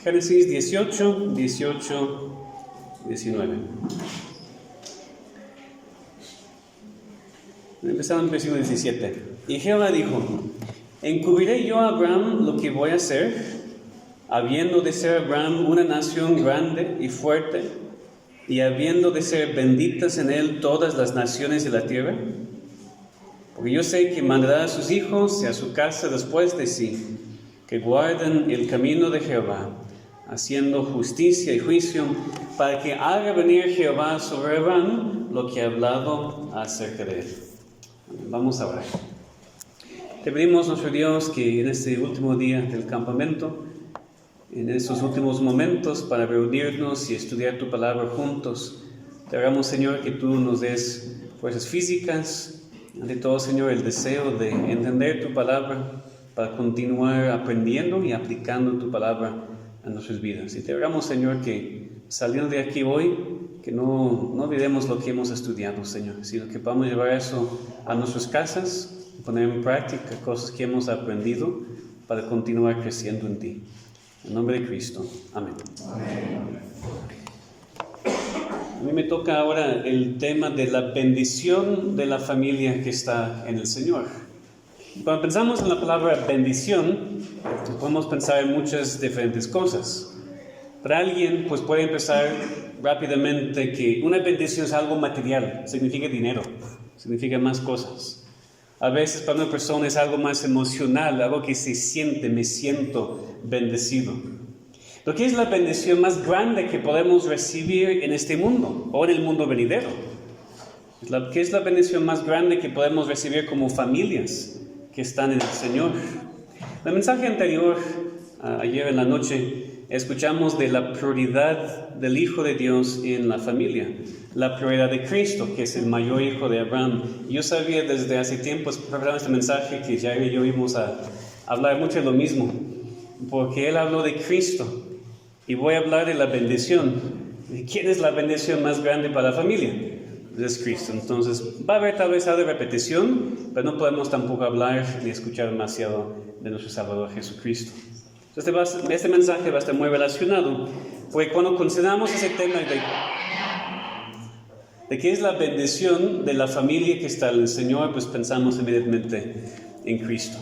Génesis 18, 18, 19. Empezamos en el versículo 17. Y Jehová dijo: ¿encubriré yo a Abraham lo que voy a hacer, habiendo de ser Abraham una nación grande y fuerte, y habiendo de ser benditas en él todas las naciones de la tierra? Porque yo sé que mandará a sus hijos y a su casa después de sí, que guarden el camino de Jehová, haciendo justicia y juicio, para que haga venir Jehová sobre Abraham lo que ha hablado acerca de él. Vamos a orar. Te pedimos, nuestro Dios, que en este último día del campamento, en estos últimos momentos para reunirnos y estudiar tu palabra juntos, te rogamos, Señor, que tú nos des fuerzas físicas, ante todo, Señor, el deseo de entender tu palabra para continuar aprendiendo y aplicando tu palabra a nuestras vidas. Y te rogamos, Señor, que saliendo de aquí hoy, que no olvidemos lo que hemos estudiado, Señor, sino que podamos llevar eso a nuestras casas, poner en práctica cosas que hemos aprendido para continuar creciendo en ti. En nombre de Cristo. Amén. Amén. A mí me toca ahora el tema de la bendición de la familia que está en el Señor. Cuando pensamos en la palabra bendición, podemos pensar en muchas diferentes cosas. Para alguien, pues puede empezar rápidamente que una bendición es algo material, significa dinero, significa más cosas. A veces para una persona es algo más emocional, algo que se siente, me siento bendecido. Lo que es la bendición más grande que podemos recibir en este mundo o en el mundo venidero. ¿Qué es la bendición más grande que podemos recibir como familias que están en el Señor? En el mensaje anterior, ayer en la noche, escuchamos de la prioridad del Hijo de Dios en la familia, la prioridad de Cristo, que es el mayor hijo de Abraham. Yo sabía desde hace tiempo, preparando este mensaje, que ya y yo íbamos a hablar mucho de lo mismo, porque él habló de Cristo, y voy a hablar de la bendición. ¿Quién es la bendición más grande para la familia? Es Cristo. Entonces va a haber tal vez algo de repetición, pero no podemos tampoco hablar ni escuchar demasiado de nuestro Salvador Jesucristo. Este mensaje va a estar muy relacionado, porque cuando consideramos ese tema de qué es la bendición de la familia que está en el Señor, pues pensamos inmediatamente en Cristo.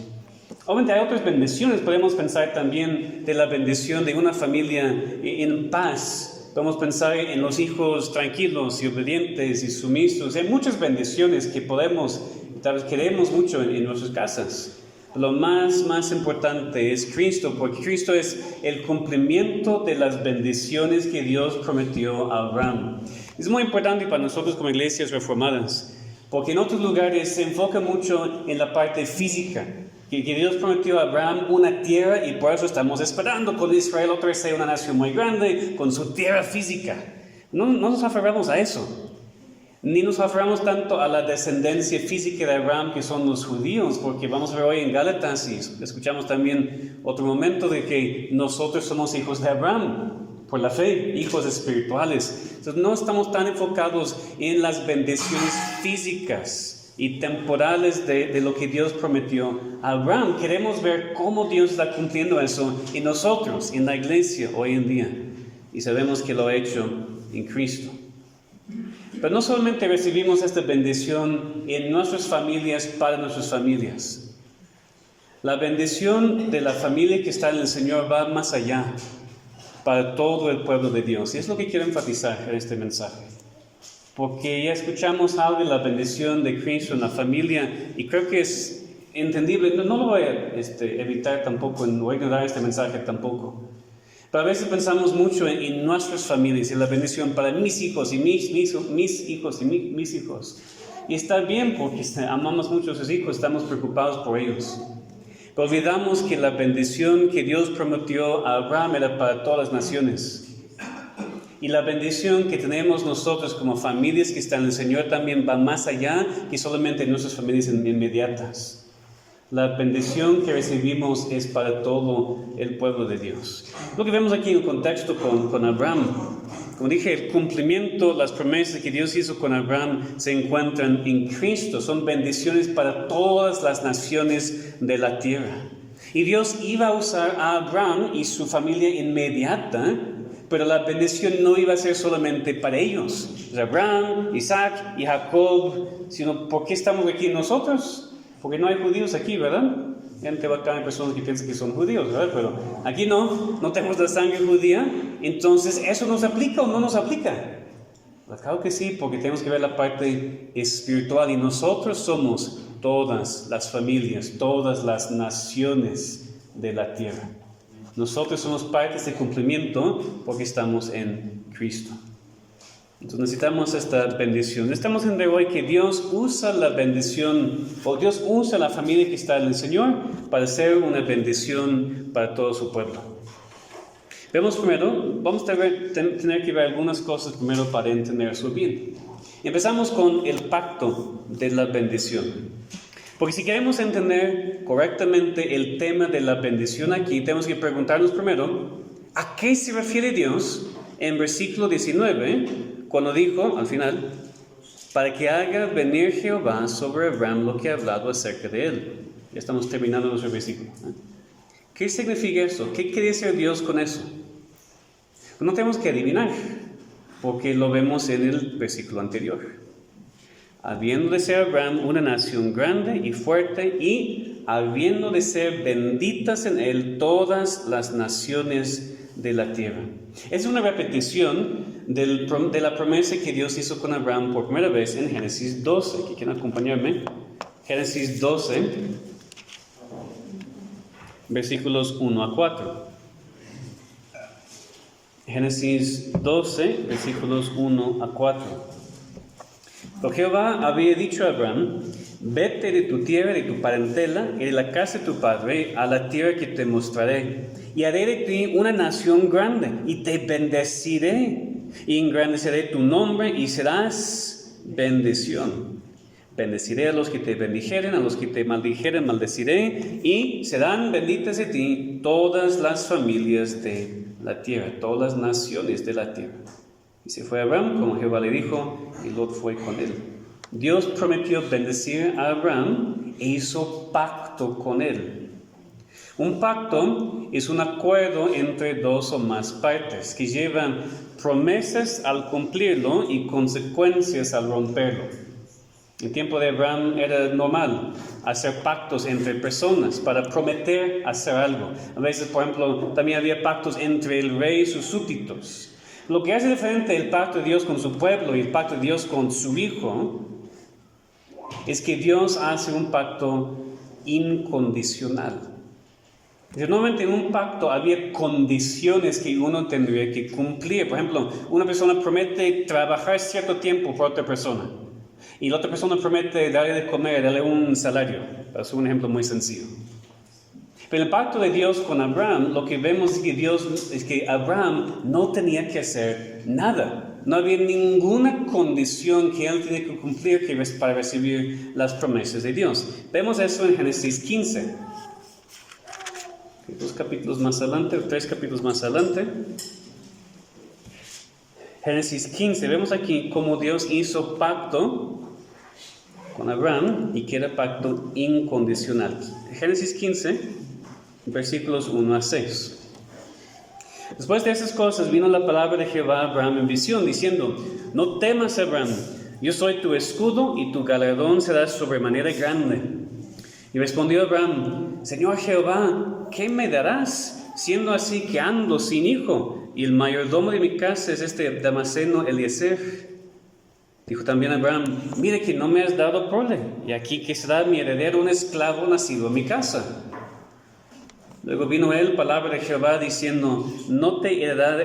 Obviamente hay otras bendiciones, podemos pensar también de la bendición de una familia en paz. Podemos pensar en los hijos tranquilos y obedientes y sumisos. Hay muchas bendiciones que podemos, tal vez queremos mucho en nuestras casas. Lo más importante es Cristo, porque Cristo es el cumplimiento de las bendiciones que Dios prometió a Abraham. Es muy importante para nosotros como iglesias reformadas, porque en otros lugares se enfoca mucho en la parte física, que Dios prometió a Abraham una tierra y por eso estamos esperando con Israel otra vez sea una nación muy grande, con su tierra física. No nos aferramos a eso. Ni nos aferramos tanto a la descendencia física de Abraham, que son los judíos, porque vamos a ver hoy en Gálatas y escuchamos también otro momento de que nosotros somos hijos de Abraham por la fe, hijos espirituales. Entonces no estamos tan enfocados en las bendiciones físicas y temporales de lo que Dios prometió a Abraham. Queremos ver cómo Dios está cumpliendo eso en nosotros, en la iglesia hoy en día. Y sabemos que lo ha hecho en Cristo. Pero no solamente recibimos esta bendición en nuestras familias, para nuestras familias. La bendición de la familia que está en el Señor va más allá, para todo el pueblo de Dios. Y es lo que quiero enfatizar en este mensaje. Porque ya escuchamos algo de la bendición de Cristo en la familia, y creo que es entendible. No lo voy a evitar tampoco, no voy a ignorar este mensaje tampoco. Pero a veces pensamos mucho en nuestras familias, en la bendición para mis hijos y mis hijos y mis hijos. Y está bien porque amamos mucho a sus hijos, estamos preocupados por ellos. Pero olvidamos que la bendición que Dios prometió a Abraham era para todas las naciones. Y la bendición que tenemos nosotros como familias que están en el Señor también va más allá que solamente nuestras familias inmediatas. La bendición que recibimos es para todo el pueblo de Dios. Lo que vemos aquí en el contexto con Abraham, como dije, el cumplimiento, las promesas que Dios hizo con Abraham se encuentran en Cristo. Son bendiciones para todas las naciones de la tierra. Y Dios iba a usar a Abraham y su familia inmediata, pero la bendición no iba a ser solamente para ellos. O sea, Abraham, Isaac y Jacob, sino ¿por qué estamos aquí nosotros? Porque no hay judíos aquí, ¿verdad? Gente bacán, hay personas que piensan que son judíos, ¿verdad? Pero aquí no tenemos la sangre judía, entonces ¿eso nos aplica o no nos aplica? Pues claro que sí, porque tenemos que ver la parte espiritual y nosotros somos todas las familias, todas las naciones de la tierra. Nosotros somos parte de este cumplimiento porque estamos en Cristo. Entonces necesitamos esta bendición. Necesitamos entender hoy que Dios usa la bendición, o Dios usa la familia que está en el Señor para ser una bendición para todo su pueblo. Vemos primero, vamos a tener que ver algunas cosas primero para entender eso bien. Empezamos con el pacto de la bendición. Porque si queremos entender correctamente el tema de la bendición aquí, tenemos que preguntarnos primero, ¿a qué se refiere Dios en versículo 19, cuando dijo, al final, para que haga venir Jehová sobre Abraham lo que ha hablado acerca de él? Ya estamos terminando nuestro versículo. ¿Qué significa eso? ¿Qué quiere decir Dios con eso? No tenemos que adivinar, porque lo vemos en el versículo anterior. Habiendo de ser Abraham una nación grande y fuerte, y habiendo de ser benditas en él todas las naciones de la tierra. Es una repetición de la promesa que Dios hizo con Abraham por primera vez en Génesis 12. ¿Que quieren acompañarme? Génesis 12, versículos 1 a 4. Génesis 12, versículos 1 a 4. Porque Jehová había dicho a Abraham, vete de tu tierra, de tu parentela y de la casa de tu padre a la tierra que te mostraré. Y haré de ti una nación grande y te bendeciré y engrandeceré tu nombre y serás bendición. Bendeciré a los que te bendijeren, a los que te maldijeren, maldeciré, y serán benditas de ti todas las familias de la tierra, todas las naciones de la tierra. Y se fue Abraham, como Jehová le dijo, y Lot fue con él. Dios prometió bendecir a Abraham e hizo pacto con él. Un pacto es un acuerdo entre dos o más partes que llevan promesas al cumplirlo y consecuencias al romperlo. En el tiempo de Abraham era normal hacer pactos entre personas para prometer hacer algo. A veces, por ejemplo, también había pactos entre el rey y sus súbditos. Lo que hace diferente el pacto de Dios con su pueblo y el pacto de Dios con su hijo es que Dios hace un pacto incondicional. Normalmente en un pacto había condiciones que uno tendría que cumplir. Por ejemplo, una persona promete trabajar cierto tiempo por otra persona. Y la otra persona promete darle de comer, darle un salario. Es un ejemplo muy sencillo. Pero el pacto de Dios con Abraham, lo que vemos es que Abraham no tenía que hacer nada. No había ninguna condición que él tenía que cumplir para recibir las promesas de Dios. Vemos eso en Génesis 15. 2 capítulos más adelante, o 3 capítulos más adelante. Génesis 15, vemos aquí cómo Dios hizo pacto con Abraham y que era pacto incondicional. Génesis 15, versículos 1 a 6. Después de esas cosas vino la palabra de Jehová a Abraham en visión, diciendo, no temas, Abraham, yo soy tu escudo y tu galardón será sobremanera grande. Y respondió Abraham, Señor Jehová, ¿qué me darás, siendo así que ando sin hijo? Y el mayordomo de mi casa es este Damaseno Eliezer. Dijo también Abraham, mire que no me has dado prole, y aquí que será mi heredero un esclavo nacido en mi casa. Luego vino él, palabra de Jehová, diciendo, no te heredará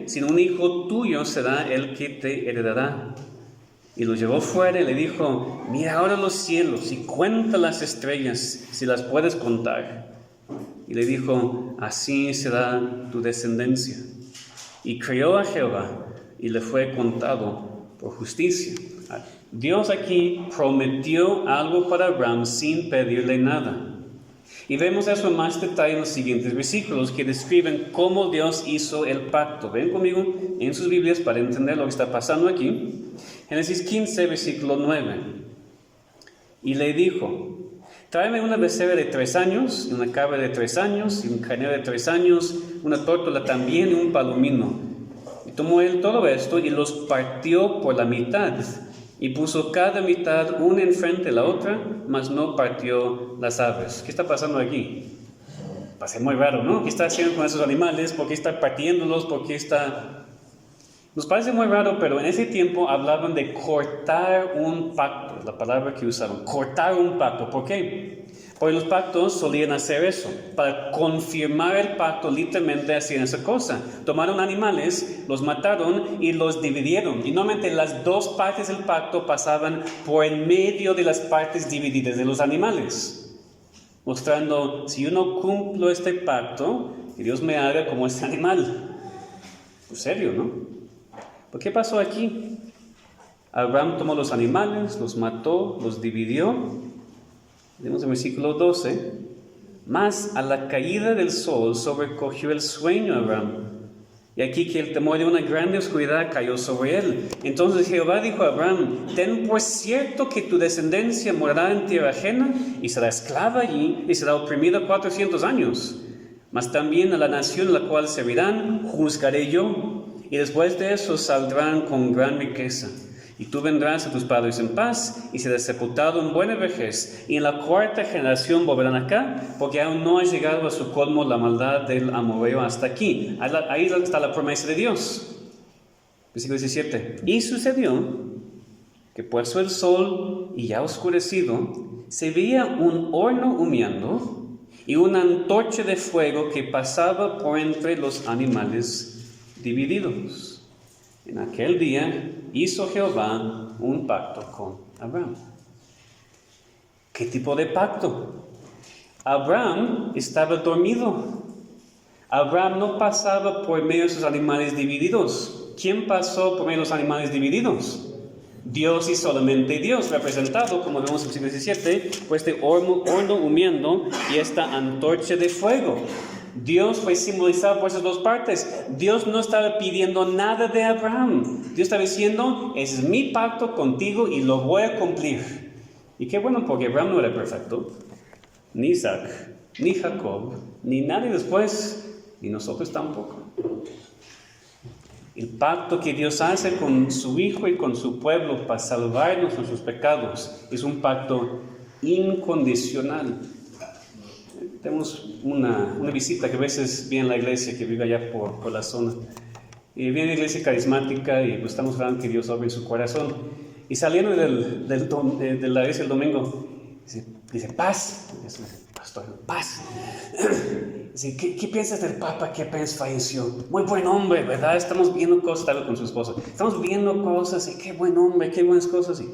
sino un hijo tuyo será el que te heredará. Y lo llevó fuera y le dijo, mira ahora los cielos y cuenta las estrellas, si las puedes contar. Y le dijo, así será tu descendencia. Y creyó a Jehová y le fue contado por justicia. Dios aquí prometió algo para Abraham sin pedirle nada. Y vemos eso en más detalle en los siguientes versículos que describen cómo Dios hizo el pacto. Ven conmigo en sus Biblias para entender lo que está pasando aquí. Génesis 15, versículo 9. Y le dijo, Tráeme una becerra de 3 años, y una cabra de 3 años, y un carnero de 3 años, una tórtola también y un palomino. Y tomó él todo esto y los partió por la mitad, y puso cada mitad una enfrente de la otra, mas no partió las aves. ¿Qué está pasando aquí? Parece muy raro, ¿no? ¿Qué está haciendo con esos animales? ¿Por qué está partiéndolos? ¿Por qué está...? Nos parece muy raro, pero en ese tiempo hablaban de cortar un pacto, la palabra que usaron, cortar un pacto. ¿Por qué? Porque los pactos solían hacer eso, para confirmar el pacto literalmente hacían esa cosa. Tomaron animales, los mataron y los dividieron. Y normalmente las dos partes del pacto pasaban por en medio de las partes divididas de los animales, mostrando, si yo no cumplo este pacto, que Dios me haga como este animal. Pues serio, ¿no? ¿Por qué pasó aquí? Abraham tomó los animales, los mató, los dividió. Vemos en el versículo 12. Mas a la caída del sol sobrecogió el sueño a Abraham. Y aquí que el temor de una grande oscuridad cayó sobre él. Entonces Jehová dijo a Abraham: ten pues cierto que tu descendencia morará en tierra ajena y será esclava allí y será oprimida 400 años. Mas también a la nación a la cual servirán juzgaré yo. Y después de eso saldrán con gran riqueza. Y tú vendrás a tus padres en paz, y serás sepultado en buena vejez. Y en la 4ª generación volverán acá, porque aún no ha llegado a su colmo la maldad del amorreo hasta aquí. Ahí está la promesa de Dios. Versículo 17. Y sucedió que puesto el sol y ya oscurecido, se veía un horno humeando y una antorcha de fuego que pasaba por entre los animales divididos. En aquel día hizo Jehová un pacto con Abraham. ¿Qué tipo de pacto? Abraham estaba dormido. Abraham no pasaba por medio de esos animales divididos. ¿Quién pasó por medio de los animales divididos? Dios y solamente Dios, representado, como vemos en el siglo XVII, por este horno humeando y esta antorcha de fuego. Dios fue simbolizado por esas dos partes. Dios no estaba pidiendo nada de Abraham. Dios estaba diciendo: ese es mi pacto contigo y lo voy a cumplir. Y qué bueno, porque Abraham no era perfecto, ni Isaac, ni Jacob, ni nadie después, ni nosotros tampoco. El pacto que Dios hace con su Hijo y con su pueblo para salvarnos de sus pecados es un pacto incondicional. Tenemos una visita que a veces viene a la iglesia, que vive allá por la zona. Y viene a la iglesia carismática y pues estamos hablando que Dios obre en su corazón. Y saliendo de la iglesia el domingo, dice paz. Dice, pastor, paz. Dice, ¿qué piensas del Papa que apenas falleció? Muy buen hombre, ¿verdad? Estamos viendo cosas, estaba con su esposa. Estamos viendo cosas y qué buen hombre, qué buenas cosas. Y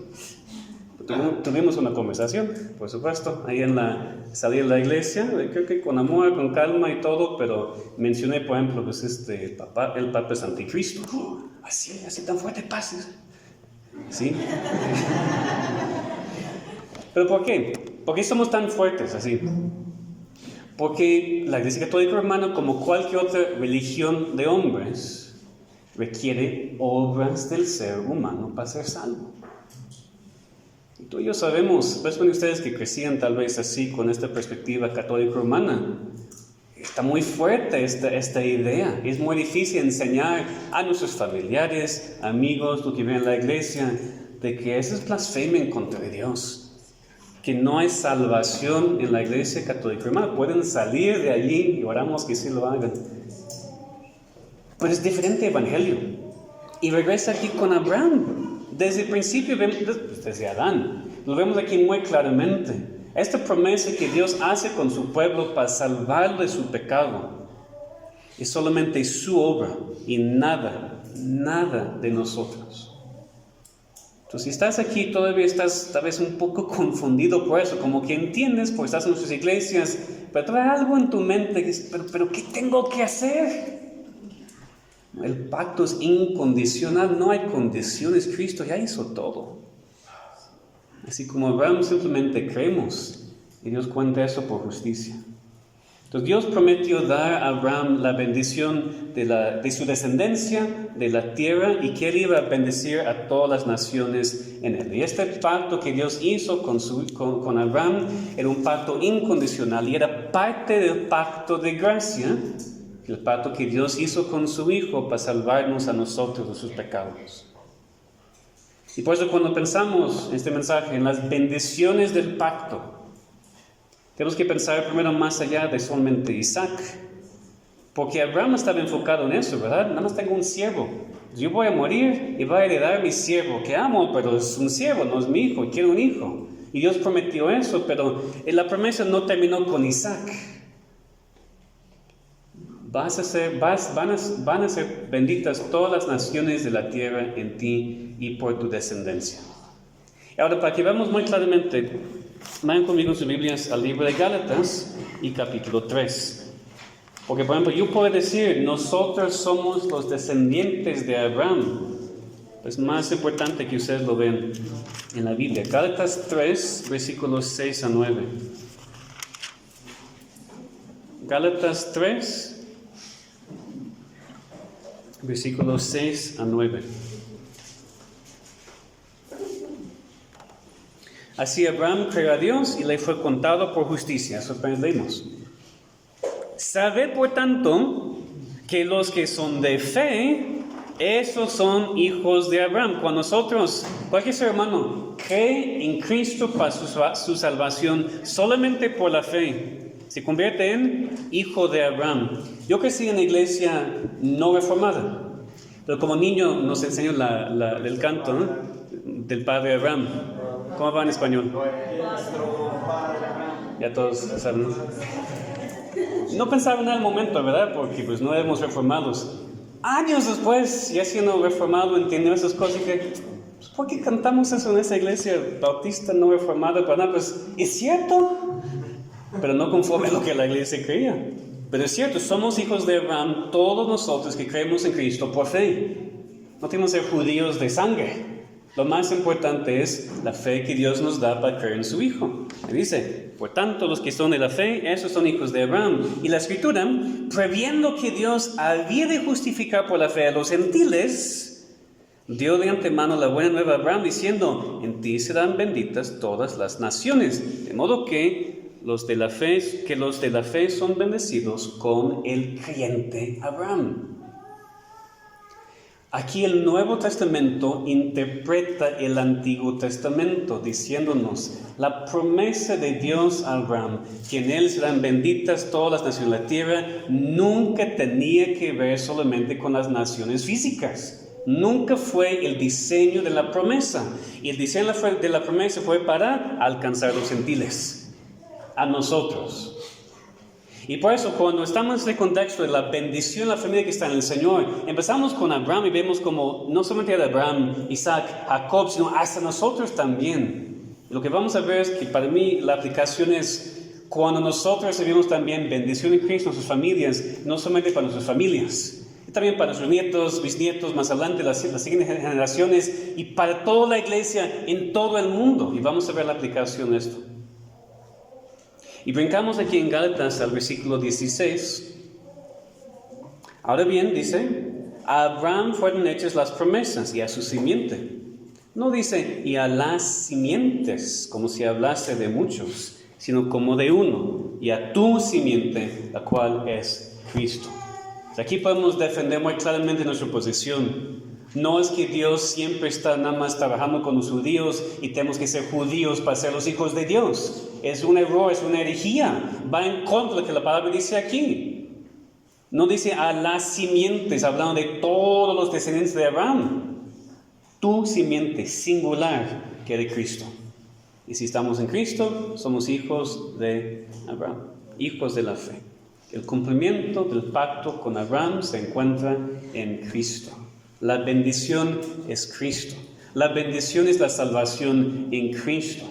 tuvimos una conversación, por supuesto, ahí en la salida de la iglesia, creo que con amor, con calma y todo, pero mencioné, por ejemplo, pues el Papa es anticristo. Así tan fuerte, paz. ¿Sí? ¿Pero por qué? ¿Por qué somos tan fuertes así? Porque la Iglesia Católica Romana, como cualquier otra religión de hombres, requiere obras del ser humano para ser salvo. Y tú y yo sabemos, pues bueno, ustedes que crecían tal vez así con esta perspectiva católica romana, está muy fuerte esta idea. Es muy difícil enseñar a nuestros familiares, amigos, los que viven en la iglesia, de que eso es blasfemia en contra de Dios. Que no hay salvación en la iglesia católica romana. Pueden salir de allí y oramos que sí lo hagan. Pero es diferente evangelio. Y regresa aquí con Abraham. Desde el principio, desde Adán, lo vemos aquí muy claramente. Esta promesa que Dios hace con su pueblo para salvarlo de su pecado es solamente su obra y nada de nosotros. Entonces, si estás aquí, todavía estás tal vez un poco confundido por eso, como que entiendes, porque estás en nuestras iglesias, pero trae algo en tu mente que dice, pero ¿qué tengo que hacer? El pacto es incondicional, no hay condiciones, Cristo ya hizo todo. Así como Abraham simplemente creemos y Dios cuenta eso por justicia. Entonces Dios prometió dar a Abraham la bendición de su descendencia, de la tierra, y que él iba a bendecir a todas las naciones en él. Y este pacto que Dios hizo con Abraham era un pacto incondicional y era parte del pacto de gracia, el pacto que Dios hizo con su Hijo para salvarnos a nosotros de sus pecados. Y por eso cuando pensamos en este mensaje, en las bendiciones del pacto, tenemos que pensar primero más allá de solamente Isaac. Porque Abraham estaba enfocado en eso, ¿verdad? Nada más tengo un siervo. Yo voy a morir y va a heredar mi siervo, que amo, pero es un siervo, no es mi hijo, quiero un hijo. Y Dios prometió eso, pero la promesa no terminó con Isaac. Van a ser benditas todas las naciones de la tierra en ti y por tu descendencia. Ahora, para que veamos muy claramente, vayan conmigo en sus Biblias al libro de Gálatas y capítulo 3. Porque, por ejemplo, yo puedo decir, nosotros somos los descendientes de Abraham. Es más importante que ustedes lo vean en la Biblia. Gálatas 3, versículos 6 a 9. Gálatas 3, versículos 6 a 9. Así Abraham creyó a Dios y le fue contado por justicia. Eso leímos. Sabed por tanto que los que son de fe, esos son hijos de Abraham. Cuando nosotros, cualquier ser humano, cree en Cristo para su salvación solamente por la fe, se convierte en hijo de Abraham. Yo crecí en la iglesia no reformada, pero como niño nos enseñó el canto, ¿no?, del padre Abraham. ¿Cómo va en español? Ya todos saben. No pensaba en el momento, ¿verdad? Porque pues no éramos reformados. Años después, ya siendo reformado, entiendo esas cosas y que, pues, ¿por qué cantamos eso en esa iglesia bautista no reformada? Para nada, pues, es cierto, pero no conforme a lo que la iglesia creía. Pero es cierto, somos hijos de Abraham, todos nosotros que creemos en Cristo por fe. No tenemos que ser judíos de sangre. Lo más importante es la fe que Dios nos da para creer en su Hijo. Me dice, por tanto, los que son de la fe, esos son hijos de Abraham. Y la Escritura, previendo que Dios había de justificar por la fe a los gentiles, dio de antemano la buena nueva a Abraham, diciendo, en ti serán benditas todas las naciones. De modo que los de la fe son bendecidos con el creyente Abraham. Aquí el Nuevo Testamento interpreta el Antiguo Testamento diciéndonos la promesa de Dios a Abraham, que en él serán benditas todas las naciones de la tierra, nunca tenía que ver solamente con las naciones físicas. Nunca fue el diseño de la promesa. Y el diseño de la promesa fue para alcanzar a los gentiles, a nosotros. Y por eso, cuando estamos en el contexto de la bendición de la familia que está en el Señor, empezamos con Abraham y vemos como no solamente de Abraham, Isaac, Jacob, sino hasta nosotros también. Lo que vamos a ver es que para mí la aplicación es cuando nosotros recibimos también bendición en Cristo en sus familias, no solamente para nuestras familias, también para nuestros nietos, bisnietos, más adelante las siguientes generaciones y para toda la iglesia en todo el mundo. Y vamos a ver la aplicación de esto. Y brincamos aquí en Gálatas al versículo 16. Ahora bien, dice, a Abraham fueron hechas las promesas y a su simiente. No dice, y a las simientes, como si hablase de muchos, sino como de uno, y a tu simiente, la cual es Cristo. Aquí podemos defender muy claramente nuestra posición. No es que Dios siempre está nada más trabajando con los judíos y tenemos que ser judíos para ser los hijos de Dios. Es un error, es una herejía. Va en contra de lo que la palabra dice aquí. No dice a las simientes, hablando de todos los descendientes de Abraham. Tu simiente singular, que es de Cristo. Y si estamos en Cristo, somos hijos de Abraham, hijos de la fe. El cumplimiento del pacto con Abraham se encuentra en Cristo. La bendición es Cristo. La bendición es la salvación en Cristo.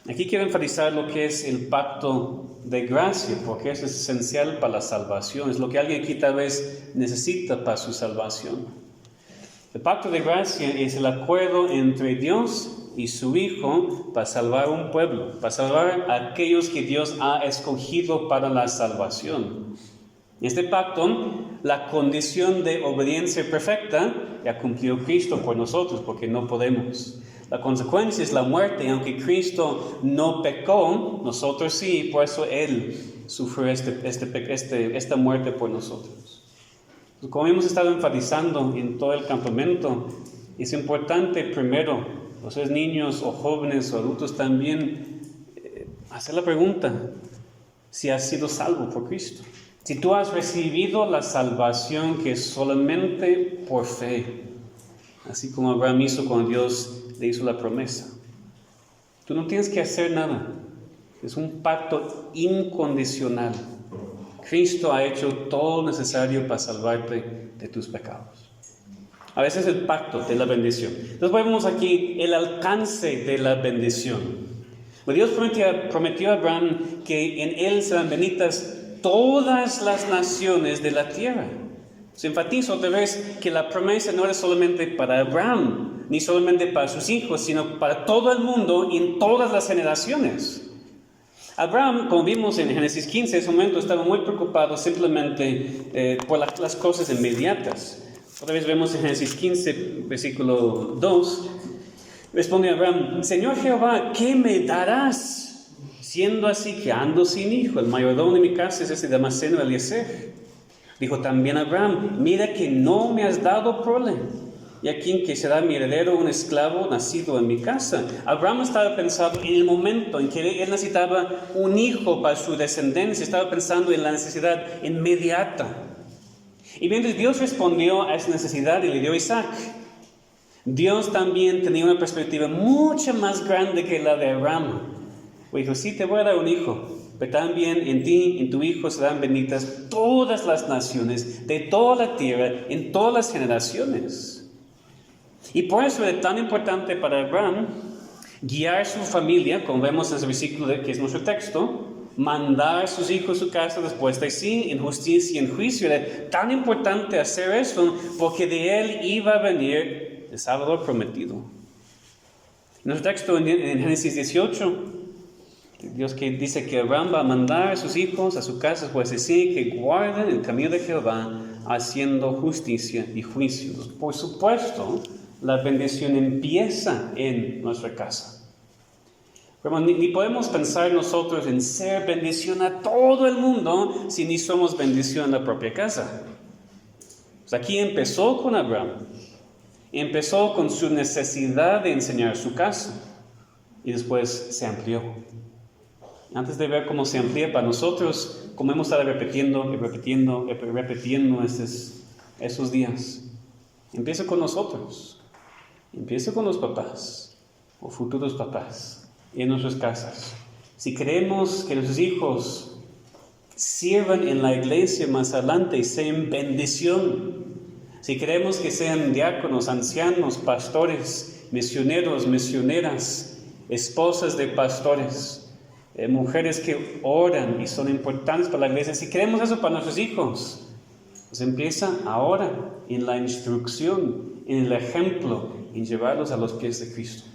Aquí quiero enfatizar lo que es el pacto de gracia, porque eso es esencial para la salvación. Es lo que alguien aquí tal vez necesita para su salvación. El pacto de gracia es el acuerdo entre Dios y su Hijo para salvar un pueblo, para salvar a aquellos que Dios ha escogido para la salvación. Este pacto, la condición de obediencia perfecta, ya cumplió Cristo por nosotros, porque no podemos. La consecuencia es la muerte, aunque Cristo no pecó, nosotros sí, por eso Él sufrió esta muerte por nosotros. Como hemos estado enfatizando en todo el campamento, es importante primero, los niños o jóvenes o adultos también, hacer la pregunta, si has sido salvo por Cristo. Si tú has recibido la salvación que es solamente por fe, así como Abraham hizo cuando Dios le hizo la promesa. Tú no tienes que hacer nada. Es un pacto incondicional. Cristo ha hecho todo lo necesario para salvarte de tus pecados. A veces el pacto de la bendición. Entonces vemos aquí el alcance de la bendición. Dios prometió a Abraham que en él serán benditas todas las naciones de la tierra. Se enfatiza otra vez que la promesa no era solamente para Abraham, ni solamente para sus hijos, sino para todo el mundo y en todas las generaciones. Abraham, como vimos en Génesis 15, en ese momento estaba muy preocupado simplemente por las cosas inmediatas. Otra vez vemos en Génesis 15, versículo 2, responde Abraham: Señor Jehová, ¿qué me darás? Siendo así que ando sin hijo, el mayordomo de mi casa es ese Damaseno Eliezer. Dijo también Abraham: mira que no me has dado prole, y a quien que será mi heredero un esclavo nacido en mi casa. Abraham estaba pensando en el momento en que él necesitaba un hijo para su descendencia, estaba pensando en la necesidad inmediata. Y mientras Dios respondió a esa necesidad y le dio a Isaac, Dios también tenía una perspectiva mucho más grande que la de Abraham. Dijo: sí, te voy a dar un hijo, pero también en ti, en tu hijo serán benditas todas las naciones de toda la tierra, en todas las generaciones. Y por eso es tan importante para Abraham guiar su familia, como vemos en ese versículo que es nuestro texto, mandar a sus hijos a su casa después de sí, en justicia y en juicio. Era tan importante hacer eso porque de él iba a venir el Salvador prometido. En nuestro texto en Génesis 18, Dios que dice que Abraham va a mandar a sus hijos a su casa después de sí, que guarden el camino de Jehová, haciendo justicia y juicio. Por supuesto, la bendición empieza en nuestra casa. Pero ni podemos pensar nosotros en ser bendición a todo el mundo si ni somos bendición en la propia casa. Pues aquí empezó con Abraham. Empezó con su necesidad de enseñar su casa. Y después se amplió. Antes de ver cómo se amplía para nosotros, como hemos estado repitiendo esos días. Empieza con nosotros. Empieza con los papás o futuros papás en nuestras casas. Si queremos que nuestros hijos sirvan en la iglesia más adelante y sean bendición, si queremos que sean diáconos, ancianos, pastores, misioneros, misioneras, esposas de pastores, mujeres que oran y son importantes para la iglesia, si queremos eso para nuestros hijos, pues empieza ahora en la instrucción, en el ejemplo, en llevarlos a los pies de Cristo.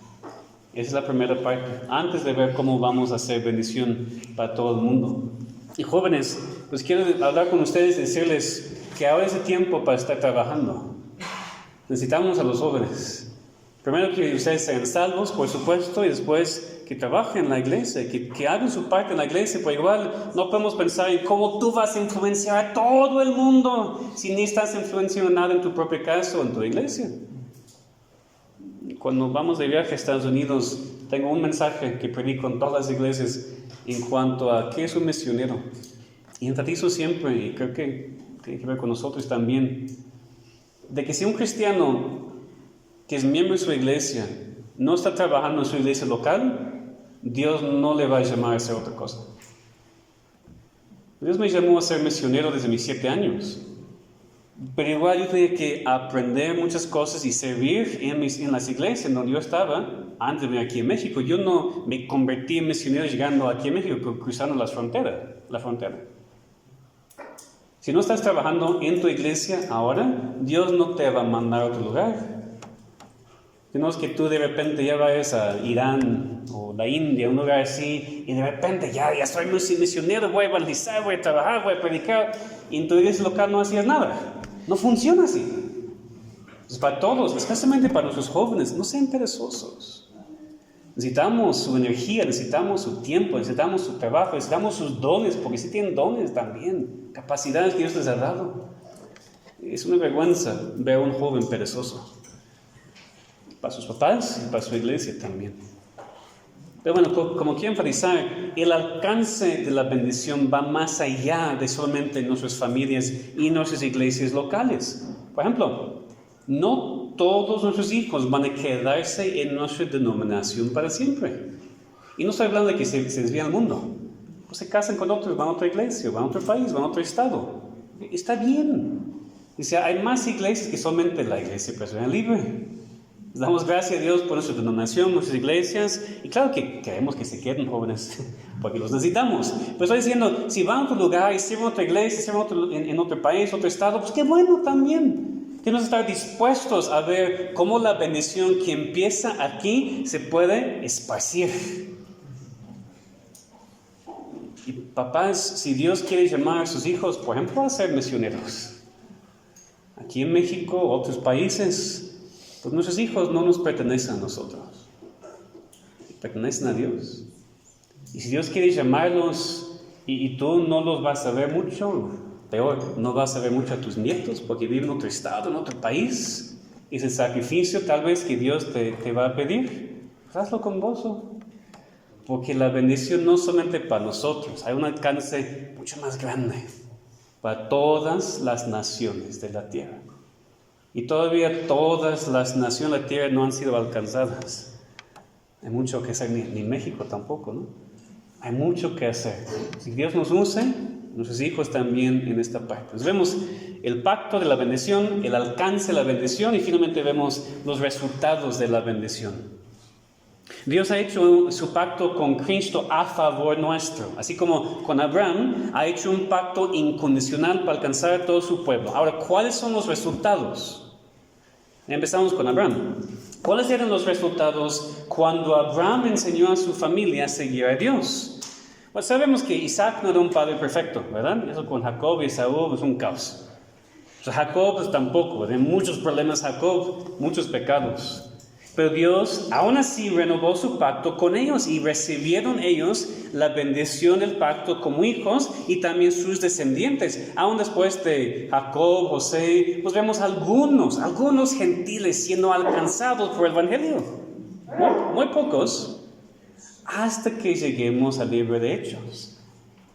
Esa es la primera parte, antes de ver cómo vamos a hacer bendición para todo el mundo. Y jóvenes, pues quiero hablar con ustedes y decirles que ahora es el tiempo para estar trabajando. Necesitamos a los jóvenes. Primero que ustedes sean salvos, por supuesto, y después que trabajen en la iglesia, que hagan su parte en la iglesia, pero igual no podemos pensar en cómo tú vas a influenciar a todo el mundo si ni estás influenciando nada en tu propia casa o en tu iglesia. Cuando vamos de viaje a Estados Unidos, tengo un mensaje que predico en todas las iglesias en cuanto a qué es un misionero. Y enfatizo siempre, y creo que tiene que ver con nosotros también, de que si un cristiano que es miembro de su iglesia no está trabajando en su iglesia local, Dios no le va a llamar a hacer otra cosa. Dios me llamó a ser misionero desde mis 7 años. Pero igual yo tenía que aprender muchas cosas y servir en las iglesias donde yo estaba antes de venir aquí en México. Yo no me convertí en misionero llegando aquí en México, cruzando la frontera. Si no estás trabajando en tu iglesia ahora, Dios no te va a mandar a otro lugar. Que no es que tú de repente ya vayas a Irán o la India, un lugar así, y de repente ya soy misionero, voy a evangelizar, voy a trabajar, voy a predicar, y en tu iglesia local no hacías nada. No funciona así. Entonces, para todos, especialmente para nuestros jóvenes, no sean perezosos. Necesitamos su energía, necesitamos su tiempo, necesitamos su trabajo, necesitamos sus dones, porque sí tienen dones también, capacidades que Dios les ha dado. Es una vergüenza ver a un joven perezoso. Para sus papás y para su iglesia también. Pero bueno, como quiero enfatizar, el alcance de la bendición va más allá de solamente nuestras familias y nuestras iglesias locales. Por ejemplo, no todos nuestros hijos van a quedarse en nuestra denominación para siempre. Y no estoy hablando de que se desvíen al mundo. O se casan con otros, van a otra iglesia, van a otro país, van a otro estado. Está bien. Dice, hay más iglesias que solamente la iglesia presbiteriana libre. Damos gracias a Dios por nuestra denominación, nuestras iglesias, y claro que queremos que se queden jóvenes, porque los necesitamos. Pero estoy diciendo, si van a otro lugar y sirven otra iglesia, sirven en otro país, otro estado, pues qué bueno también. Tenemos que estar dispuestos a ver cómo la bendición que empieza aquí se puede esparcir. Y papás, si Dios quiere llamar a sus hijos, por ejemplo, a ser misioneros, aquí en México, otros países, pues nuestros hijos no nos pertenecen a nosotros, pertenecen a Dios. Y si Dios quiere llamarlos y tú no los vas a ver mucho, peor, no vas a ver mucho a tus nietos porque viven en otro estado, en otro país, es el sacrificio tal vez que Dios te va a pedir, pues hazlo con gozo. Porque la bendición no solamente para nosotros, hay un alcance mucho más grande para todas las naciones de la tierra. Y todavía todas las naciones de la tierra no han sido alcanzadas. Hay mucho que hacer, ni México tampoco, ¿no? Hay mucho que hacer. Si Dios nos use, nuestros hijos también en esta parte. Entonces vemos el pacto de la bendición, el alcance de la bendición y finalmente vemos los resultados de la bendición. Dios ha hecho su pacto con Cristo a favor nuestro, así como con Abraham ha hecho un pacto incondicional para alcanzar a todo su pueblo. Ahora, ¿cuáles son los resultados? Empezamos con Abraham. ¿Cuáles eran los resultados cuando Abraham enseñó a su familia a seguir a Dios? Pues sabemos que Isaac no era un padre perfecto, ¿verdad? Eso con Jacob y Esaú es un caos. O sea, Jacob pues, tampoco, tiene muchos problemas Jacob, muchos pecados. Pero Dios aún así renovó su pacto con ellos y recibieron ellos la bendición del pacto como hijos y también sus descendientes. Aún después de Jacob, José, pues vemos algunos gentiles siendo alcanzados por el Evangelio. Muy pocos, hasta que lleguemos al libro de Hechos.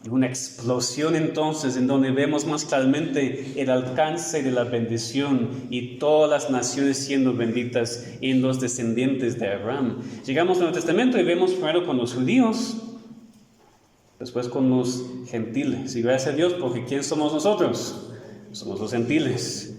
Una explosión entonces en donde vemos más claramente el alcance de la bendición y todas las naciones siendo benditas en los descendientes de Abraham. Llegamos al Nuevo Testamento y vemos primero con los judíos, después con los gentiles. Y gracias a Dios, porque ¿quién somos nosotros? Somos los gentiles.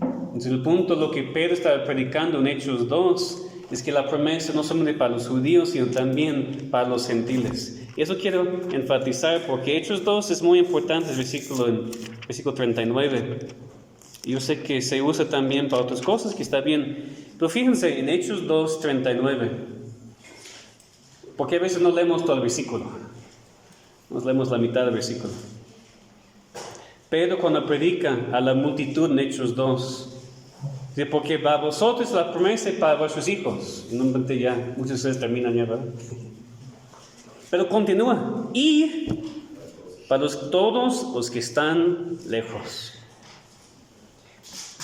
Entonces el punto, lo que Pedro estaba predicando en Hechos 2, es que la promesa no solamente para los judíos, sino también para los gentiles. Y eso quiero enfatizar porque Hechos 2 es muy importante, el versículo 39. Yo sé que se usa también para otras cosas, que está bien. Pero fíjense en Hechos 2, 39. Porque a veces no leemos todo el versículo. Nos leemos la mitad del versículo. Pedro cuando predica a la multitud en Hechos 2, dice, porque para vosotros la promesa y para vuestros hijos. Y no ya, muchas veces terminan ya, ¿verdad? Pero continúa. Y para todos los que están lejos.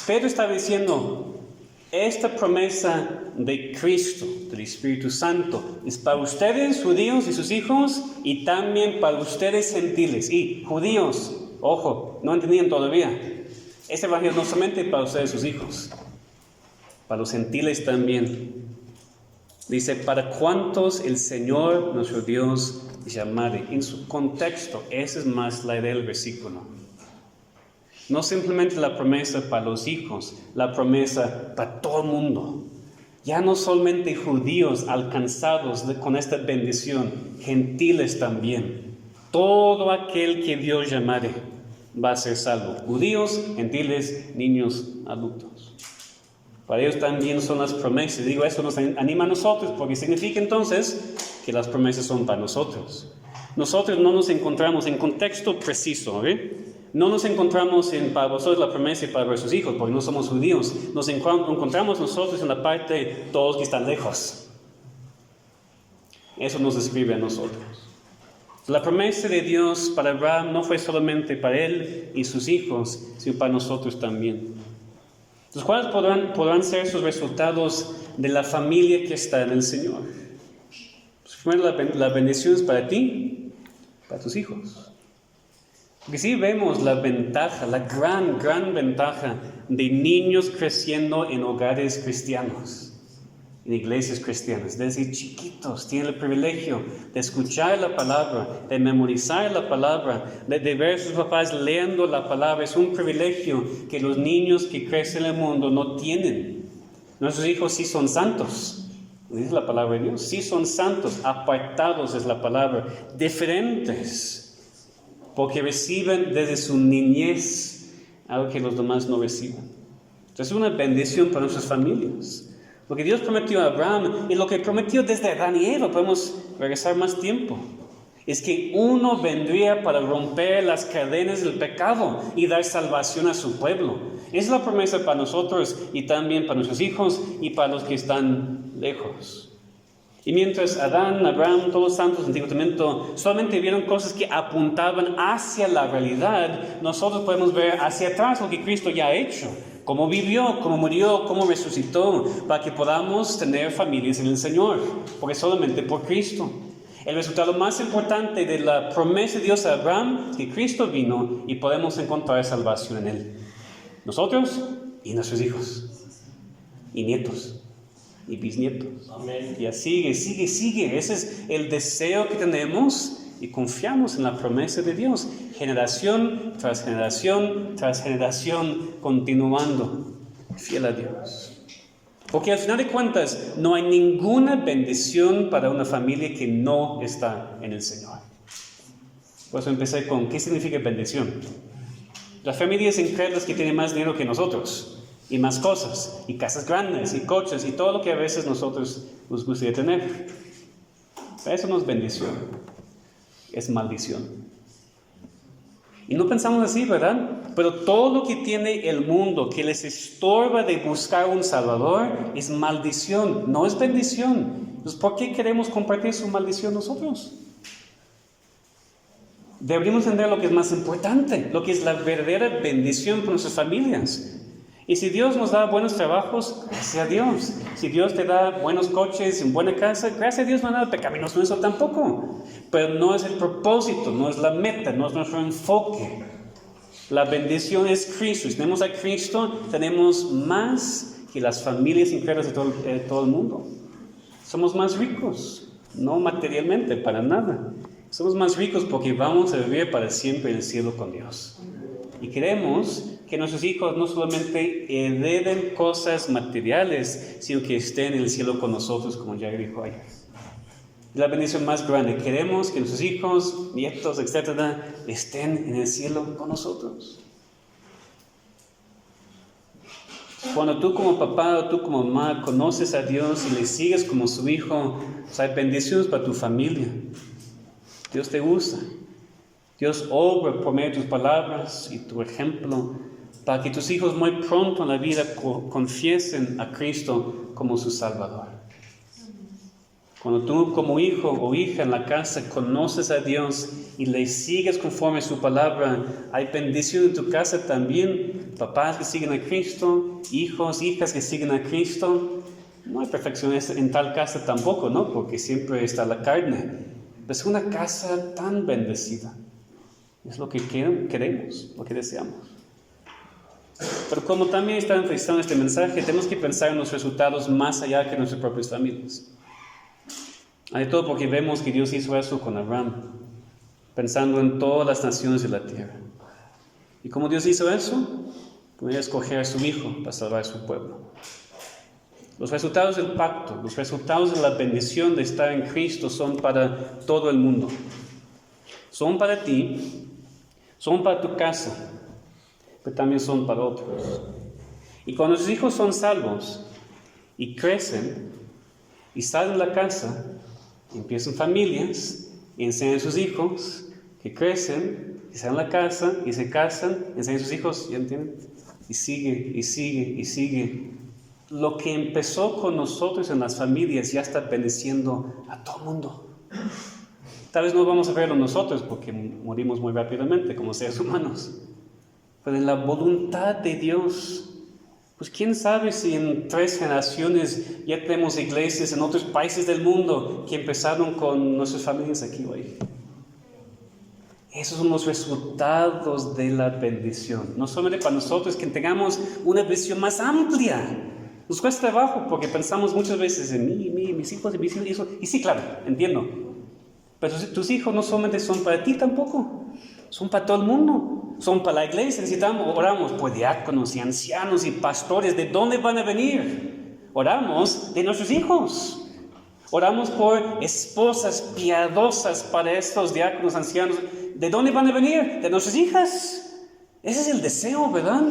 Pedro está diciendo, esta promesa de Cristo, del Espíritu Santo, es para ustedes, judíos y sus hijos, y también para ustedes, gentiles. Y judíos, ojo, no entendían todavía. Este evangelio no solamente para ustedes, sus hijos, para los gentiles también. Dice, para cuantos el Señor, nuestro Dios, llamare. En su contexto, esa es más la idea del versículo. No simplemente la promesa para los hijos, la promesa para todo el mundo. Ya no solamente judíos alcanzados con esta bendición, gentiles también. Todo aquel que Dios llamare va a ser salvo. Judíos, gentiles, niños, adultos. Para ellos también son las promesas. Digo, eso nos anima a nosotros, porque significa entonces que las promesas son para nosotros. Nosotros no nos encontramos en contexto preciso, No nos encontramos en para vosotros la promesa y para vuestros hijos, porque no somos judíos. Nos encontramos nosotros en la parte de todos que están lejos. Eso nos describe a nosotros. La promesa de Dios para Abraham no fue solamente para él y sus hijos, sino para nosotros también. Entonces, ¿cuáles podrán ser sus resultados de la familia que está en el Señor? Pues, primero, la bendición es para ti, para tus hijos. Porque sí vemos la ventaja, la gran ventaja de niños creciendo en hogares cristianos, en iglesias cristianas. Desde chiquitos tienen el privilegio de escuchar la palabra, de memorizar la palabra, de ver a sus papás leyendo la palabra. Es un privilegio que los niños que crecen en el mundo no tienen. Nuestros hijos sí son santos, dice la palabra de Dios, sí son santos, apartados es la palabra, diferentes, porque reciben desde su niñez algo que los demás no reciben. Entonces es una bendición para nuestras familias. Lo que Dios prometió a Abraham y lo que prometió desde Adán y Eva, podemos regresar más tiempo, es que uno vendría para romper las cadenas del pecado y dar salvación a su pueblo. Esa es la promesa para nosotros y también para nuestros hijos y para los que están lejos. Y mientras Adán, Abraham, todos los santos del Antiguo Testamento solamente vieron cosas que apuntaban hacia la realidad, nosotros podemos ver hacia atrás lo que Cristo ya ha hecho. Cómo vivió, cómo murió, cómo resucitó, para que podamos tener familias en el Señor, porque solamente por Cristo. El resultado más importante de la promesa de Dios a Abraham es que Cristo vino y podemos encontrar salvación en Él. Nosotros y nuestros hijos, y nietos, y bisnietos. Amén. Y así sigue. Ese es el deseo que tenemos y confiamos en la promesa de Dios. Generación tras generación tras generación, continuando fiel a Dios. Porque al final de cuentas, no hay ninguna bendición para una familia que no está en el Señor. Por eso empecé con, ¿qué significa bendición? Las familias incrédulas que tienen más dinero que nosotros, y más cosas, y casas grandes, y coches, y todo lo que a veces nosotros nos gustaría tener. Pero eso no es bendición, es maldición. Y no pensamos así, ¿verdad? Pero todo lo que tiene el mundo que les estorba de buscar un Salvador es maldición, no es bendición. Entonces, ¿por qué queremos compartir su maldición nosotros? Deberíamos entender lo que es más importante, lo que es la verdadera bendición para nuestras familias. Y si Dios nos da buenos trabajos, gracias a Dios. Si Dios te da buenos coches y buena casa, gracias a Dios, no hay nada pecaminoso en eso tampoco. Pero no es el propósito, no es la meta, no es nuestro enfoque. La bendición es Cristo. Si tenemos a Cristo, tenemos más que las familias incrédulas de todo el mundo. Somos más ricos, no materialmente, para nada. Somos más ricos porque vamos a vivir para siempre en el cielo con Dios. Y queremos que nuestros hijos no solamente hereden cosas materiales, sino que estén en el cielo con nosotros, como ya dijo ayer. La bendición más grande, queremos que nuestros hijos, nietos, etcétera, estén en el cielo con nosotros. Cuando tú como papá o tú como mamá conoces a Dios y le sigues como su hijo, pues hay bendiciones para tu familia. Dios te usa. Dios obra por medio de tus palabras y tu ejemplo para que tus hijos muy pronto en la vida confiesen a Cristo como su Salvador. Cuando tú como hijo o hija en la casa conoces a Dios y le sigues conforme a su palabra, hay bendición en tu casa también. Papás que siguen a Cristo, hijos, hijas que siguen a Cristo. No hay perfección en tal casa tampoco, ¿no? Porque siempre está la carne. Es una casa tan bendecida. Es lo que queremos, lo que deseamos. Pero como también está enfatizando este mensaje, tenemos que pensar en los resultados más allá que nuestras propias familias. Hay todo porque vemos que Dios hizo eso con Abraham, pensando en todas las naciones de la tierra. ¿Y cómo Dios hizo eso? Podía escoger a su hijo para salvar a su pueblo. Los resultados del pacto, los resultados de la bendición de estar en Cristo son para todo el mundo. Son para ti, son para tu casa, pero también son para otros. Y cuando sus hijos son salvos y crecen y salen de la casa, empiezan familias y enseñan a sus hijos que crecen y salen de la casa y se casan, enseñan a sus hijos, ¿ya entienden? Y sigue, y sigue, y sigue. Lo que empezó con nosotros en las familias ya está bendiciendo a todo el mundo. Tal vez no vamos a verlo nosotros porque morimos muy rápidamente como seres humanos. Pero en la voluntad de Dios, pues quién sabe si en 3 generaciones ya tenemos iglesias en otros países del mundo que empezaron con nuestras familias aquí hoy. Esos son los resultados de la bendición. No solamente para nosotros, que tengamos una visión más amplia. Nos cuesta trabajo porque pensamos muchas veces en mí, mis hijos y mis hijos. Y sí, claro, entiendo. Pero tus hijos no solamente son para ti tampoco. Son para todo el mundo. Son para la iglesia. Oramos por diáconos y ancianos y pastores. ¿De dónde van a venir? Oramos de nuestros hijos. Oramos por esposas piadosas para estos diáconos, ancianos. ¿De dónde van a venir? De nuestras hijas. Ese es el deseo, ¿verdad?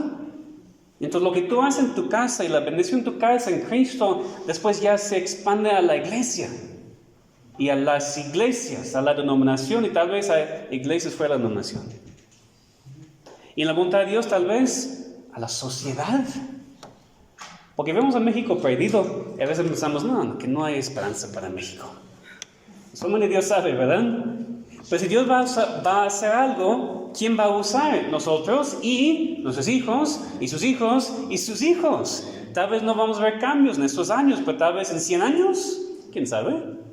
Entonces lo que tú haces en tu casa y la bendición en tu casa en Cristo, después ya se expande a la iglesia. Y a las iglesias, a la denominación y tal vez a iglesias fuera de la denominación. Y en la voluntad de Dios tal vez a la sociedad. Porque vemos a México perdido y a veces pensamos, no, que no hay esperanza para México. Solamente Dios sabe, ¿verdad? Pero si Dios va a hacer algo, ¿quién va a usar? Nosotros y nuestros hijos y sus hijos y sus hijos. Tal vez no vamos a ver cambios en estos años, pero tal vez en 100 años, ¿quién sabe?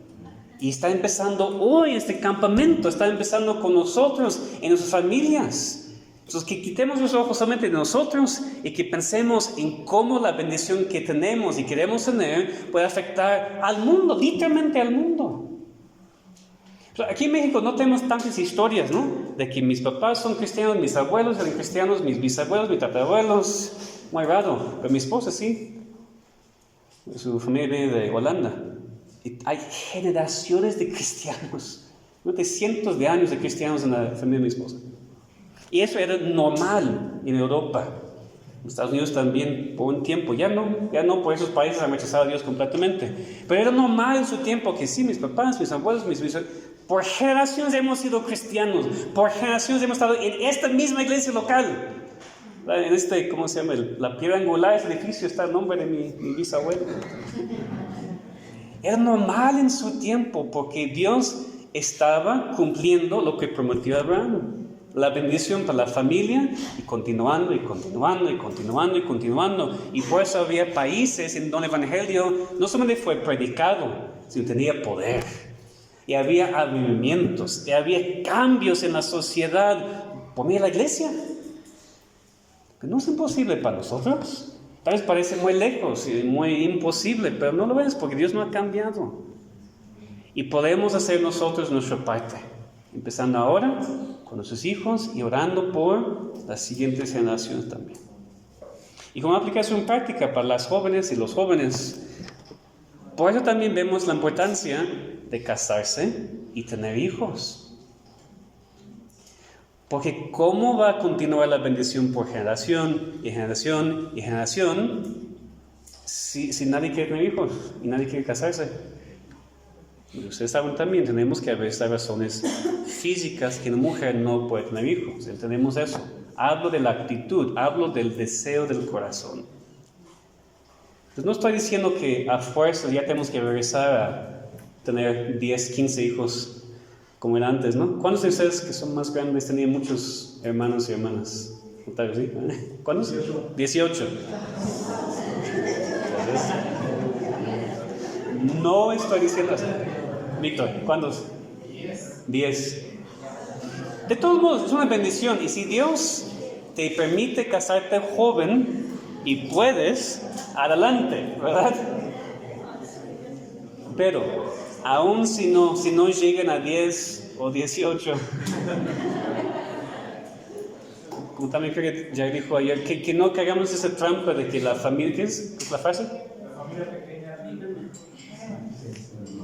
Y está empezando hoy este campamento, está empezando con nosotros, en nuestras familias. Entonces, que quitemos los ojos solamente de nosotros y que pensemos en cómo la bendición que tenemos y queremos tener puede afectar al mundo, literalmente al mundo. Aquí en México no tenemos tantas historias, ¿no? De que mis papás son cristianos, mis abuelos eran cristianos, mis bisabuelos, mis tatarabuelos. Muy raro, pero mi esposa sí. Su familia viene de Holanda. Y hay generaciones de cristianos, de cientos de años de cristianos en la familia de mi esposa. Y eso era normal en Europa. En Estados Unidos también por un tiempo, ya no, por esos países han rechazado a Dios completamente. Pero era normal en su tiempo que sí, mis papás, mis abuelos, por generaciones hemos sido cristianos, por generaciones hemos estado en esta misma iglesia local. En ¿cómo se llama? La piedra angular, ese edificio está el nombre de mi bisabuelo. Era normal en su tiempo porque Dios estaba cumpliendo lo que prometió a Abraham. La bendición para la familia y continuando y continuando y continuando y continuando. Y por eso había países en donde el evangelio no solamente fue predicado, sino tenía poder. Y había avivamientos, y había cambios en la sociedad por medio de la iglesia. Que no es imposible para nosotros. Tal vez parece muy lejos y muy imposible, pero no lo es porque Dios no ha cambiado. Y podemos hacer nosotros nuestra parte, empezando ahora con nuestros hijos y orando por las siguientes generaciones también. Y como aplicación práctica para las jóvenes y los jóvenes, por eso también vemos la importancia de casarse y tener hijos. Porque ¿cómo va a continuar la bendición por generación y generación y generación si nadie quiere tener hijos y nadie quiere casarse? Y ustedes saben también, tenemos que a veces razones físicas que una mujer no puede tener hijos. Entendemos eso. Hablo de la actitud, hablo del deseo del corazón. Entonces no estoy diciendo que a fuerza ya tenemos que regresar a tener 10, 15 hijos como era antes, ¿no? ¿Cuántos de ustedes que son más grandes tenían muchos hermanos y hermanas? Tal vez sí. ¿Cuántos? 18. No estoy diciendo así. Víctor, ¿cuántos? 10. De todos modos, es una bendición. Y si Dios te permite casarte joven y puedes, adelante, ¿verdad? Pero aún si no llegan a 10 o 18, como también creo que ya dijo ayer, que no cagamos esa trampa de que la familia, ¿qué es la frase? La familia pequeña vive.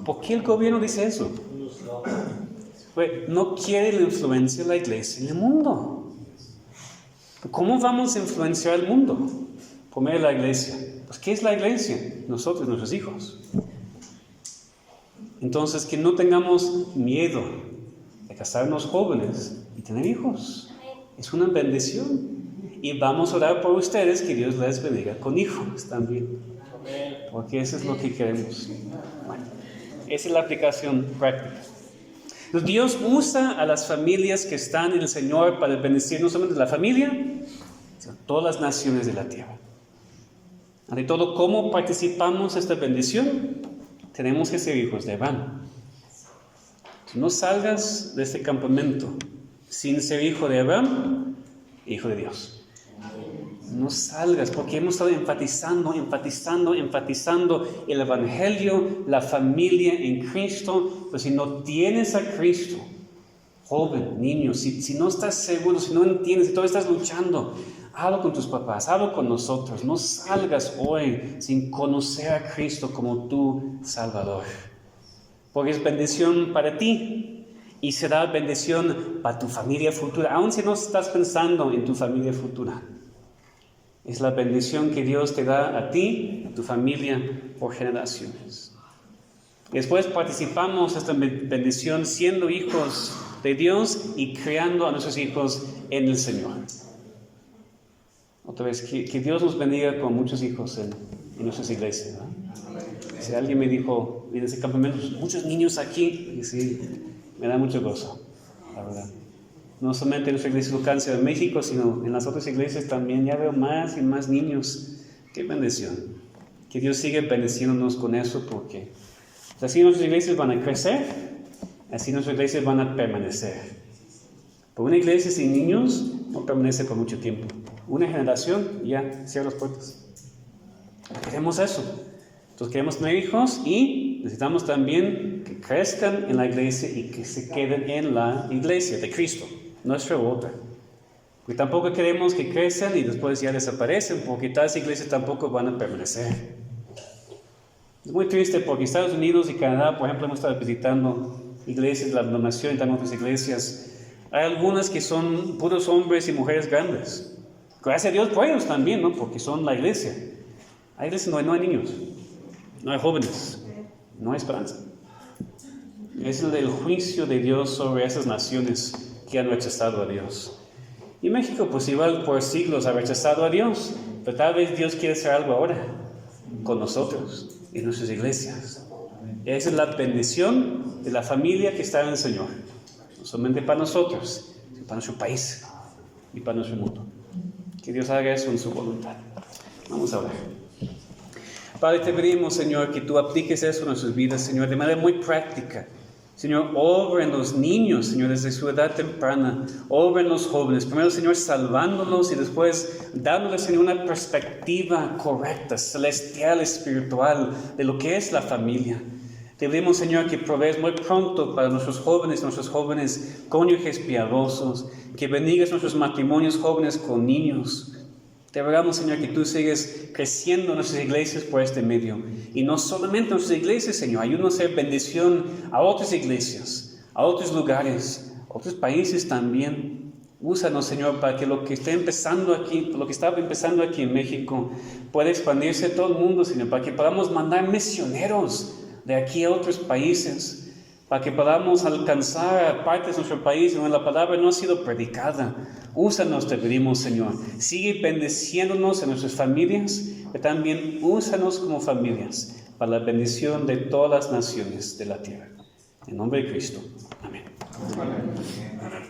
¿Por qué el gobierno dice eso? Pues no quiere la influencia de la iglesia en el mundo. ¿Cómo vamos a influenciar al mundo? comer en la iglesia. Pues, ¿qué es la iglesia? Nosotros, nuestros hijos. Entonces, que no tengamos miedo de casarnos jóvenes y tener hijos. Es una bendición. Y vamos a orar por ustedes, que Dios les bendiga con hijos también. Porque eso es lo que queremos. Bueno, esa es la aplicación práctica. Entonces, Dios usa a las familias que están en el Señor para bendecir no solamente la familia, sino todas las naciones de la tierra. Ante todo, ¿cómo participamos de esta bendición? Tenemos que ser hijos de Abraham. Si no salgas de este campamento sin ser hijo de Abraham, hijo de Dios. No salgas, porque hemos estado enfatizando el Evangelio, la familia en Cristo. Pues si no tienes a Cristo, joven, niño, si no estás seguro, si no entiendes, si todavía estás luchando, habla con tus papás, habla con nosotros. No salgas hoy sin conocer a Cristo como tu Salvador, porque es bendición para ti y será bendición para tu familia futura, aun si no estás pensando en tu familia futura. Es la bendición que Dios te da a ti, a tu familia, por generaciones. Después participamos en esta bendición siendo hijos de Dios y criando a nuestros hijos en el Señor. Otra vez, que Dios nos bendiga con muchos hijos en nuestras iglesias, ¿no? Si alguien me dijo, en ese campamento, muchos niños aquí, y sí, me da mucho gozo, la verdad. No solamente en nuestra iglesia local de México, sino en las otras iglesias también. Ya veo más y más niños. ¡Qué bendición! Que Dios siga bendeciéndonos con eso, porque así nuestras iglesias van a crecer, así nuestras iglesias van a permanecer. Porque una iglesia sin niños no permanece por mucho tiempo. Una generación ya cierra las puertas. Queremos eso. Entonces queremos tener hijos y necesitamos también que crezcan en la iglesia y que se queden en la iglesia de Cristo, nuestra otra. Porque tampoco queremos que crezcan y después ya desaparecen, porque tales iglesias tampoco van a permanecer. Es muy triste porque Estados Unidos y Canadá, por ejemplo, hemos estado visitando iglesias de la denominación y también otras iglesias. Hay algunas que son puros hombres y mujeres grandes. Gracias a Dios por ellos también, ¿no? Porque son la iglesia. Hay iglesias donde no hay niños, no hay jóvenes, no hay esperanza. Es el juicio de Dios sobre esas naciones que han rechazado a Dios. Y México, pues igual por siglos ha rechazado a Dios, pero tal vez Dios quiere hacer algo ahora con nosotros y nuestras iglesias. Esa es la bendición de la familia que está en el Señor, no solamente para nosotros, sino para nuestro país y para nuestro mundo. Que Dios haga eso en su voluntad. Vamos a orar. Padre, te pedimos, Señor, que tú apliques eso en nuestras vidas, Señor, de manera muy práctica. Señor, obra en los niños, Señor, desde su edad temprana. Obra en los jóvenes. Primero, Señor, salvándolos y después dándoles, Señor, una perspectiva correcta, celestial, espiritual, de lo que es la familia. Te pedimos, Señor, que provees muy pronto para nuestros jóvenes cónyuges piadosos, que bendigas nuestros matrimonios jóvenes con niños. Te rogamos, Señor, que tú sigues creciendo en nuestras iglesias por este medio. Y no solamente en nuestras iglesias, Señor, ayúdanos a hacer bendición a otras iglesias, a otros lugares, a otros países también. Úsanos, Señor, para que lo que está empezando aquí, lo que estaba empezando aquí en México, pueda expandirse a todo el mundo, Señor, para que podamos mandar misioneros de aquí a otros países, para que podamos alcanzar a partes de nuestro país donde la palabra no ha sido predicada. Úsanos, te pedimos, Señor. Sigue bendiciéndonos en nuestras familias, pero también úsanos como familias para la bendición de todas las naciones de la tierra. En nombre de Cristo. Amén. Amén.